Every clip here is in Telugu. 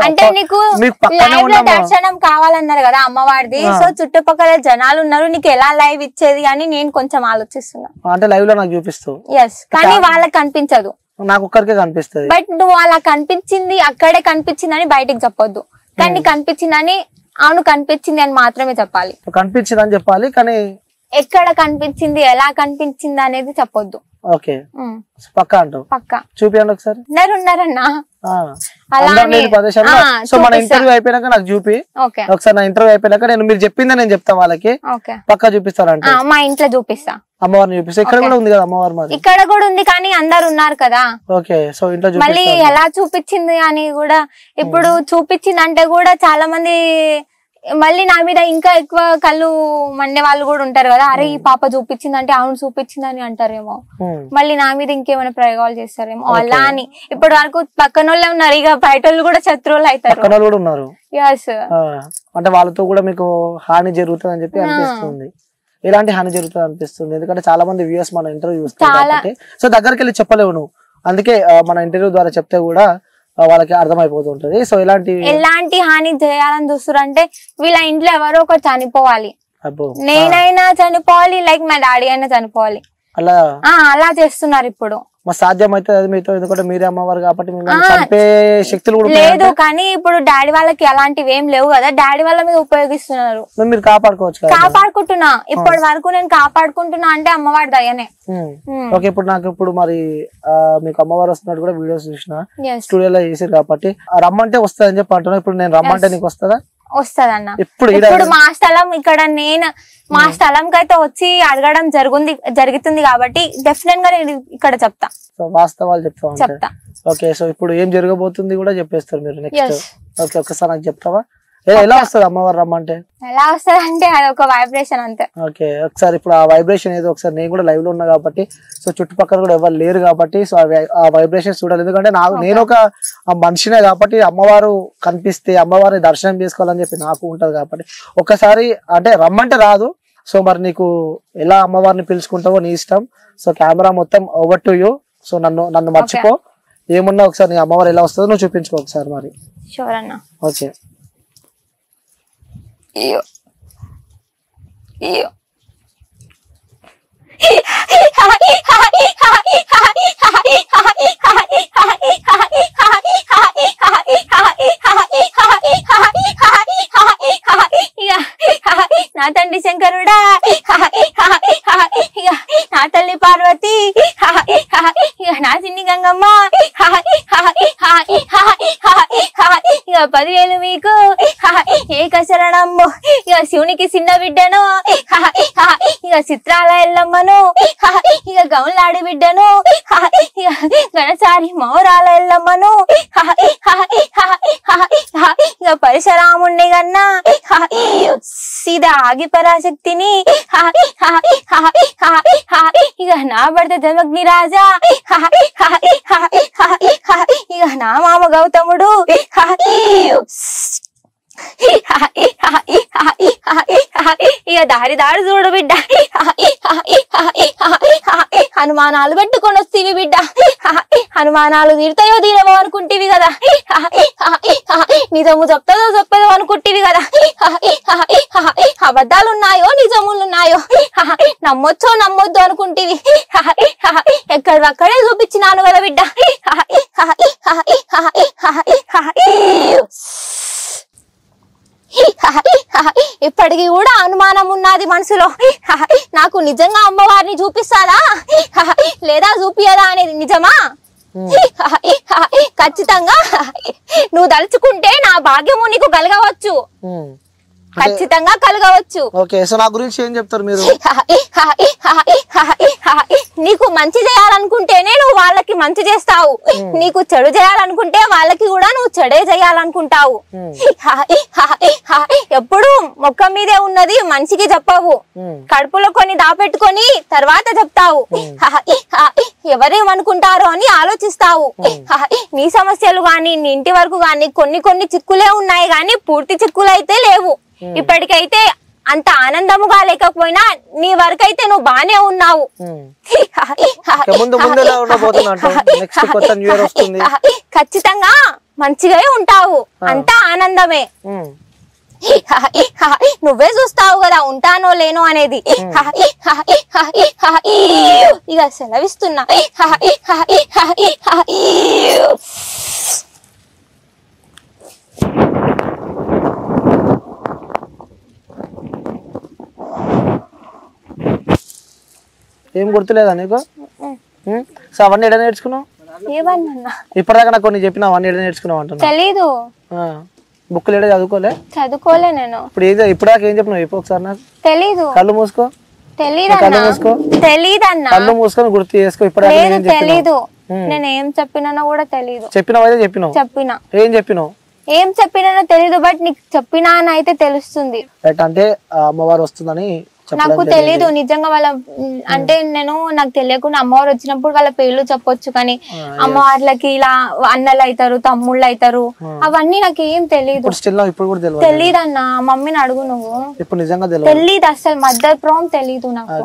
అంటే నీకు లైవ్ లో దర్శనం కావాలన్నారు కదా అమ్మవారిది, సో చుట్టుపక్కల జనాలు ఉన్నారు, నీకు ఎలా లైవ్ ఇచ్చేది అని నేను కొంచెం ఆలోచిస్తున్నా. అంటే లైవ్ లో నాకు చూపిస్తావు, కానీ వాళ్ళకి కనిపించదు, నాకు ఒక్కరికే కనిపిస్తుంది. బట్ నువ్వు వాళ్ళకి కనిపించింది అక్కడే కనిపించిందని బయటికి చెప్పొద్దు, కానీ కనిపించిందని అవును కనిపించింది అని మాత్రమే చెప్పాలి. కనిపించింది అని చెప్పాలి, కానీ ఎక్కడ కనిపించింది ఎలా కనిపించింది అనేది చెప్పొద్దు. ఓకే పక్కా అంటావు? పక్కా. చూపియండి ఒకసారి. ఉన్నారన్నా సో మన ఇంటర్వ్యూ అయిపోయినాక నాకు చూపి ఒకసారి, నా ఇంటర్వ్యూ అయిపోయినాక మీరు చెప్పిందే నేను చెప్తా వాళ్ళకి, పక్కా చూపిస్తారంట. మా ఇంట్లో చూపిస్తా, అమ్మవారిని చూపిస్తా. ఇక్కడ కూడా ఉంది కదా అమ్మవారి, మరి ఇక్కడ కూడా ఉంది కానీ అందరు ఉన్నారు కదా. ఓకే, సో ఇంట్లో మళ్ళీ ఎలా చూపించింది అని కూడా, ఇప్పుడు చూపించిందంటే కూడా చాలా మంది మళ్ళీ నా మీద ఇంకా ఎక్కువ కళ్ళు మండే వాళ్ళు కూడా ఉంటారు కదా, అరే ఈ పాప చూపించిందంటే అవును చూపించిందని అంటారేమో, మళ్ళీ నా మీద ఇంకేమైనా ప్రయోగాలు చేస్తారేమో అలా అని. ఇప్పటి వరకు పక్కన వాళ్ళే ఉన్నారు, ఇక బయట వాళ్ళు కూడా శత్రువులు అవుతారు. అంటే వాళ్ళతో కూడా మీకు హాని జరుగుతుంది అని చెప్పి అనిపిస్తుంది. ఎలాంటి హాని జరుగుతుంది అనిపిస్తుంది? ఎందుకంటే చాలా మంది వ్యూయర్స్ మన ఇంటర్వ్యూ చూస్తారు, సో దగ్గరికి వెళ్ళి చెప్పలేవు నువ్వు, అందుకే మన ఇంటర్వ్యూ ద్వారా చెప్తే కూడా వాళ్ళకి అర్థమైపోతుంటది. సో ఎలాంటి హాని చేయాలని చూస్తారు అంటే, వీళ్ళ ఇంట్లో ఎవరో ఒకరు చనిపోవాలి, నేనైనా చనిపోవాలి, లైక్ మా డాడీ అయినా చనిపోవాలి, అలా చేస్తున్నారు ఇప్పుడు. సాధ్యమైతే మీతో, ఎందుకంటే మీరే అమ్మవారు కాబట్టి చంపే శక్తులు కూడా లేదు, కానీ ఇప్పుడు డాడీ వాళ్ళకి అలాంటివి ఏం లేవు కదా, డాడీ వాళ్ళ మీద ఉపయోగిస్తున్నారు. మీరు కాపాడుకోవచ్చు, కాపాడుకుంటున్నా ఇప్పటి వరకు నేను కాపాడుకుంటున్నా అంటే అమ్మవారి దయనే. ఓకే, ఇప్పుడు నాకు ఇప్పుడు మరి మీకు అమ్మవారు వస్తున్నట్టు కూడా వీడియోస్ చూసిన, స్టూడియోలో చేసారు కాబట్టి రమ్మంటే వస్తుంది అని చెప్పి అంటున్నా. ఇప్పుడు నేను రమ్మంటే నీకు వస్తుందా? వస్తదన్న. ఇప్పుడు మా స్థలం ఇక్కడ, నేను మా స్థలం కైతే వచ్చి అడగడం జరుగుతుంది కాబట్టి డెఫినెట్ గా నేను ఇక్కడ చెప్తా, వాస్తవాలు చెప్తా. ఓకే, సో ఇప్పుడు ఏం జరగబోతుంది కూడా చెప్పేస్తారు మీరు నెక్స్ట్. ఓకే, ఒకసారి నాకు చెప్తావా ఎలా వస్తుంది అమ్మవారు రమ్మంటే? ఎలా వస్తుంది అంటే అది ఒక వైబ్రేషన్ అంతే. ఓకే, ఒకసారి ఇప్పుడు ఆ వైబ్రేషన్ ఏదో ఒకసారి, నేను కూడా లైవ్ లో ఉన్నా కాబట్టి, సో చుట్టుపక్కల కూడా ఎవరు లేరు కాబట్టి, సో ఆ వైబ్రేషన్ చూడాలి. ఎందుకంటే నేను ఒక మనిషినే కాబట్టి, అమ్మవారు కనిపిస్తే అమ్మవారిని దర్శనం చేసుకోవాలని చెప్పి నాకు ఉంటది కాబట్టి, ఒకసారి అంటే రమ్మంటే రాదు. సో మరి నీకు ఎలా అమ్మవారిని పిలుచుకుంటావో నీ ఇష్టం. సో కెమెరా మొత్తం ఓవర్ టు యూ. సో నన్ను మర్చిపో, ఏమున్నా ఒకసారి నీ అమ్మవారు ఎలా వస్తుందో నువ్వు చూపించుకో ఒకసారి మరి. షూర్ అన్న. ఓకే. Io. నా తండ్రి శంకరుడా, నా తల్లి పార్వతి, నా చిన్ని గంగమ్మ, 10,000 మీకు ఏకశరణము. ఇక శివునికి చిన్న బిడ్డను, ఇక చిత్రాల ఎల్లమ్మను, ఇక గౌన్లాడి బిడ్డను, ఇక గణసారి మౌరాల ఎల్లమ్మను, ఇక పరశురాముణ్ణి గన్నా సీదా ఆగి పరాశక్తిని, ఇక నా భర్త జమగ్ని రాజా, ఇక నా మామ గౌతముడు, ఇక దారి చూడు బిడ్డ, హనుమానాలు పెట్టుకొని వస్తేవి బిడ్డ, హనుమానాలు తీరుతాయో తీరమో అనుకుంటేవి కదా, నిజము చెప్పదో అనుకుంటేవి కదా, అబద్ధాలు ఉన్నాయో నిజములున్నాయో, నమ్మొచ్చో నమ్మొద్దు అనుకుంటేవి, ఎక్కడక్కడే చూపించినాను కదా బిడ్డ. ఇప్పటికి కూడా అనుమానం ఉన్నది మనసులో, నాకు నిజంగా అమ్మవారిని చూపిస్తారా లేదా చూపియదా అనేది నిజమా? ఖచ్చితంగా నువ్వు తలుచుకుంటే నా భాగ్యము నీకు కలగవచ్చు, ఖచ్చితంగా కలగవచ్చు. ఓకే, సో నా గురించి ఏం చెప్తారు మీరు? నీకు మంచి చేయాలనుకుంటేనే నువ్వు వాళ్ళకి మంచి చేస్తావు, నీకు చెడు చేయాలనుకుంటే వాళ్ళకి కూడా నువ్వు చెడే చేయాలనుకుంటావు. ఎప్పుడు మొక్క మీదే ఉన్నది మనిషికి చెప్పవు, కడుపులో కొన్ని దాపెట్టుకొని తర్వాత చెప్తావు, ఎవరేమనుకుంటారో అని ఆలోచిస్తావు. నీ సమస్యలు గాని నీ ఇంటి వరకు గాని కొన్ని చిక్కులే ఉన్నాయి గాని పూర్తి చిక్కులు అయితే లేవు. ఇప్పటికైతే అంత ఆనందముగా లేకపోయినా నీ వరకైతే నువ్వు బానే ఉన్నావు. ఖచ్చితంగా మంచిగా ఉంటావు, అంతా ఆనందమే. నువ్వే చూస్తావు కదా ఉంటానో లేనో అనేది. ఇక సెలవిస్తున్నా. ఏం గుర్తులేదా నీకు? సో అవన్నీ ఎడ నేర్చుకున్నావు? ఏమన్నా ఇప్పటిదాకా నాకు కొన్ని చెప్పినా అవన్నీ ఎడ నేర్చుకున్నావు అంటున్నా. తెలీదు, బుక్కులు ఏదో చదువుకోలే నేను. ఇప్పుడు ఏదో ఇప్పటిదాకా ఏం చెప్పినావు చెప్పు ఒకసారి నాకు. తెలీదు. కళ్ళు మూసుకో. తెలీదన్నా. కళ్ళు మూసుకొని గుర్తు చేసుకో. ఇప్పుడు తెలీదు, నేను ఏం చెప్పినానో కూడా తెలీదు. చెప్పినావు అయితే చెప్పినా ఏం చెప్పినావు? ఏం చెప్పినానో తెలీదు, బట్ నీకు చెప్పినా అని అయితే తెలుస్తుంది. అంటే అమ్మవారు వస్తుందని నాకు తెలీదు నిజంగా. వాళ్ళ అంటే నాకు తెలియకుండా అమ్మవారు వచ్చినప్పుడు వాళ్ళ పేర్లు చెప్పొచ్చు, కానీ అమ్మవార్లకి ఇలా అన్నలు అవుతారు, తమ్ముళ్ళు అవుతారు, అవన్నీ నాకు ఏం తెలీదు. తెలీదు అన్న, మమ్మీని అడుగు నువ్వు. తెలీదు అసలు, మదర్ ప్రామ్ తెలీదు నాకు.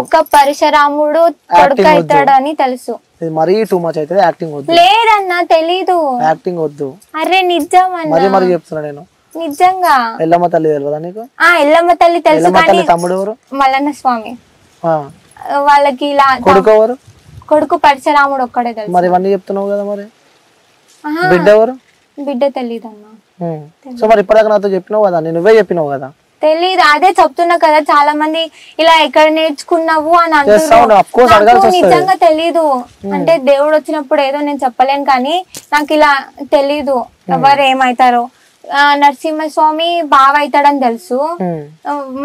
ఒక్క పరశురాముడు కొడుకు అవుతాడని తెలుసు. మరీ టూ మచ్ అయితే యాక్టింగ్ వద్దు. లేదన్నా తెలీదు, యాక్టింగ్ వద్దు. అరే నిజం అన్న, చెప్తున్నా నేను నిజంగా. ఎల్లమ్మ తల్లి తెలియదా నీకు? ఎల్లమ్మ తల్లి తెలుసు, కానీ తమ్ముడు ఎవరు? మల్లన్న స్వామి. వాళ్ళకి ఇలా కొడుకు ఎవరు? కొడుకు పరశురాముడు ఒక్కడే తెలుసు. మరి ఇవన్నీ చెప్తున్నావు కదా, మరి బిడ్డ ఎవరు? బిడ్డ తెలీదు అన్న. సో మరి ఇప్పటిదాకా నాతో చెప్పినావు కదా, నువ్వే చెప్పినావు కదా. తెలీదు, అదే చెప్తున్నా కదా. చాలా మంది ఇలా ఎక్కడ నేర్చుకున్నావు అని అంటారు. నిజంగా తెలీదు. అంటే దేవుడు వచ్చినప్పుడు ఏదో నేను చెప్పలేను, కానీ నాకు ఇలా తెలీదు ఎవరు ఏమైతారో. నరసింహస్వామి బావ అవుతాడని తెలుసు,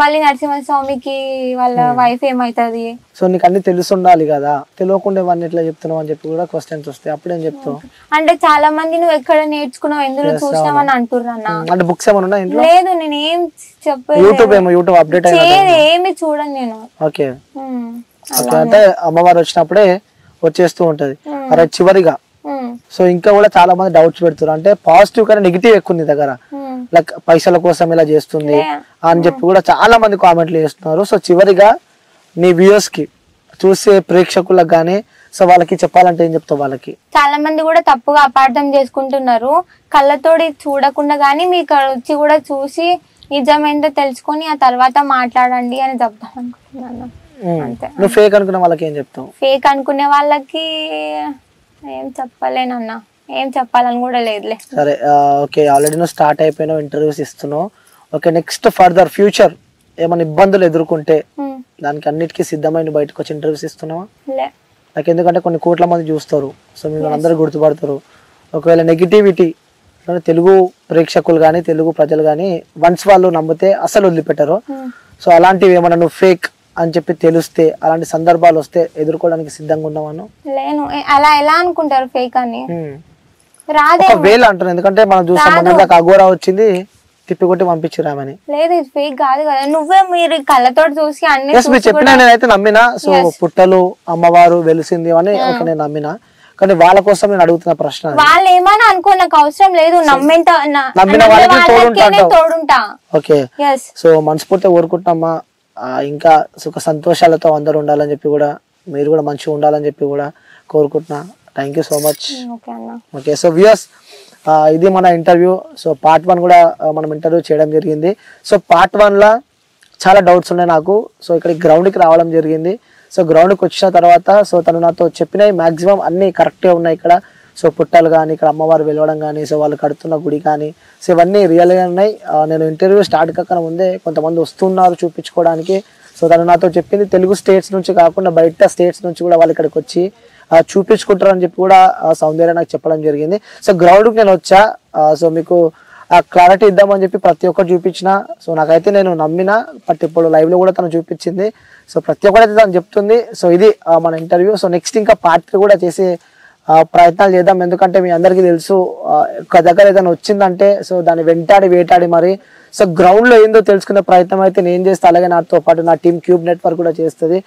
మళ్ళీ నరసింహస్వామికి వాళ్ళ వైఫ్ ఏమైతుంది. సో నీకు అన్ని తెలిసి ఉండాలి కదా, తెలియకుండా ఇవన్నీ ఎట్లా చెప్తున్నావు అని చెప్పి కూడా క్వశ్చన్స్ వస్తాయి. అప్పుడేం చెప్తావు? అంటే చాలా మంది నువ్వు ఎక్కడ నేర్చుకున్నావు, ఎందులో చూసినావు అని అంటుర్రు అన్న. అంటే బుక్స్ ఏమైనా ఉన్నాయి? లేదు, నేను ఏం చెప్పలేదు. యూట్యూబ్ అప్డేట్ ఏమి చూడను నేను. ఓకే, అంటే అమ్మవారు వచ్చినప్పుడే వచ్చేస్తూ ఉంటది. అరే చివరిగా సో ఇంకా కూడా చాలా మంది డౌట్స్ పెడుతున్నారు, అంటే పాజిటివ్ కానీ నెగిటివ్ ఎక్కువ నీ దగ్గర, లైక్ పైసల కోసం ఇలా చేస్తుంది అని చెప్పి కూడా చాలా మంది కామెంట్లు చేస్తున్నారు. సో చివరిగా నీ వ్యూయర్స్ కి, చూసే ప్రేక్షకులకు గానీ, సో వాళ్ళకి చెప్పాలంటే ఏం చెప్తావు వాళ్ళకి? చాలా మంది కూడా తప్పుగా అపార్థం చేసుకుంటున్నారు. కళ్ళతోటి చూడకుండా గానీ మీకు వచ్చి కూడా చూసి నిజమేందో తెలుసుకొని ఆ తర్వాత మాట్లాడండి అని చెప్తాను అనుకుంటున్నాను. నువ్వు ఫేక్ అనుకునే వాళ్ళకి ఏం చెప్తావు? ఫేక్ అనుకునే వాళ్ళకి ఏం చెప్పలేనన్నా, ఏం చెప్పాలని కూడా లేదులే. సరే, ఓకే, ఆల్రెడీ నువ్వు స్టార్ట్ అయిపోయినావు, ఇంటర్వ్యూస్ ఇస్తున్నావు. ఓకే, నెక్స్ట్ ఫర్దర్ ఫ్యూచర్ ఏమైనా ఇబ్బందులు ఎదుర్కొంటే దానికి అన్నిటికీ సిద్ధమైన బయటకు వచ్చి ఇంటర్వ్యూస్ ఇస్తున్నావా? నాకు ఎందుకంటే కొన్ని కోట్ల మంది చూస్తారు, సో మిమ్మల్ని అందరూ గుర్తుపడతారు. ఒకవేళ నెగిటివిటీ తెలుగు ప్రేక్షకులు కానీ తెలుగు ప్రజలు కానీ వన్స్ వాళ్ళు నమ్మితే అసలు వదిలిపెట్టరు. సో అలాంటివి ఏమన్నా నువ్వు ఫేక్ అని చెప్పి తెలిస్తే, అలాంటి సందర్భాలు వస్తే ఎదుర్కోవడానికి సిద్ధంగా ఉన్నావాను? లేను. అలా ఎలా అనుకుంటారు ఫేక్ అని? రాదే వేలు అంటారు, ఎందుకంటే మనం చూసాం అఘోరా వచ్చింది తిప్పికొట్టి పంపించిరామని. లేదు, ఇది ఫేక్ కాదు కదా. నువ్వే మీరు కళ్ళతో చూసి అన్ని చెప్పినా, నేనైతే నమ్మినా. సో పుట్టలు అమ్మవారు వెలిసింది అని నేను నమ్మినా, కానీ వాళ్ళ కోసం నేను అడుగుతున్న ప్రశ్న. వాళ్ళు ఏమన్నా అనుకో, నాకు అవసరం లేదు. నమ్మిన వాళ్ళకి తోడుంటా. ఓకే, సో మనస్ఫూర్తిగా కోరుకుంటున్నామా, ఇంకా సుఖ సంతోషాలతో అందరూ ఉండాలని చెప్పి కూడా, మీరు కూడా మంచిగా ఉండాలని చెప్పి కూడా కోరుకుంటున్నా. Thank you so much. Okay, so viewers, ఇది మన ఇంటర్వ్యూ. సో పార్ట్ 1 కూడా మనం ఇంటర్వ్యూ చేయడం జరిగింది. సో పార్ట్ 1లో చాలా డౌట్స్ ఉన్నాయి నాకు. సో ఇక్కడ గ్రౌండ్కి రావడం జరిగింది. సో గ్రౌండ్కి వచ్చిన తర్వాత సో తను నాతో చెప్పినవి మ్యాక్సిమం అన్నీ కరెక్టే ఉన్నాయి ఇక్కడ. సో పుట్టలు కానీ, ఇక్కడ అమ్మవారు వెలవడం కానీ, సో వాళ్ళు కడుతున్న గుడి కానీ, సో ఇవన్నీ రియల్గా ఉన్నాయి. నేను ఇంటర్వ్యూ స్టార్ట్ కాకుండా ముందే కొంతమంది వస్తున్నారు చూపించుకోవడానికి. సో తను నాతో చెప్పింది తెలుగు స్టేట్స్ నుంచి కాకుండా బయట స్టేట్స్ నుంచి కూడా వాళ్ళు ఇక్కడికి వచ్చి చూపించుకుంటారు అని చెప్పి కూడా సౌందర్య నాకు చెప్పడం జరిగింది. సో గ్రౌండ్కి నేను వచ్చా, సో మీకు క్లారిటీ ఇద్దామని చెప్పి ప్రతి ఒక్కటి చూపించిన. సో నాకైతే నేను నమ్మిన, బట్ ఇప్పుడు లైవ్లో కూడా తను చూపించింది. సో ప్రతి ఒక్కరైతే తను చెప్తుంది. సో ఇది మన ఇంటర్వ్యూ. సో నెక్స్ట్ ఇంకా పార్ట్ 3 కూడా చేసే ప్రయత్నాలు చేద్దాం. ఎందుకంటే మీ అందరికీ తెలుసు, ఒక దగ్గర ఏదైనా వచ్చిందంటే సో దాన్ని వేటాడి మరి సో గ్రౌండ్లో ఏందో తెలుసుకునే ప్రయత్నం అయితే నేను చేస్తే, అలాగే నాతో పాటు నా టీమ్ క్యూబ్ నెట్వర్క్ కూడా చేస్తుంది.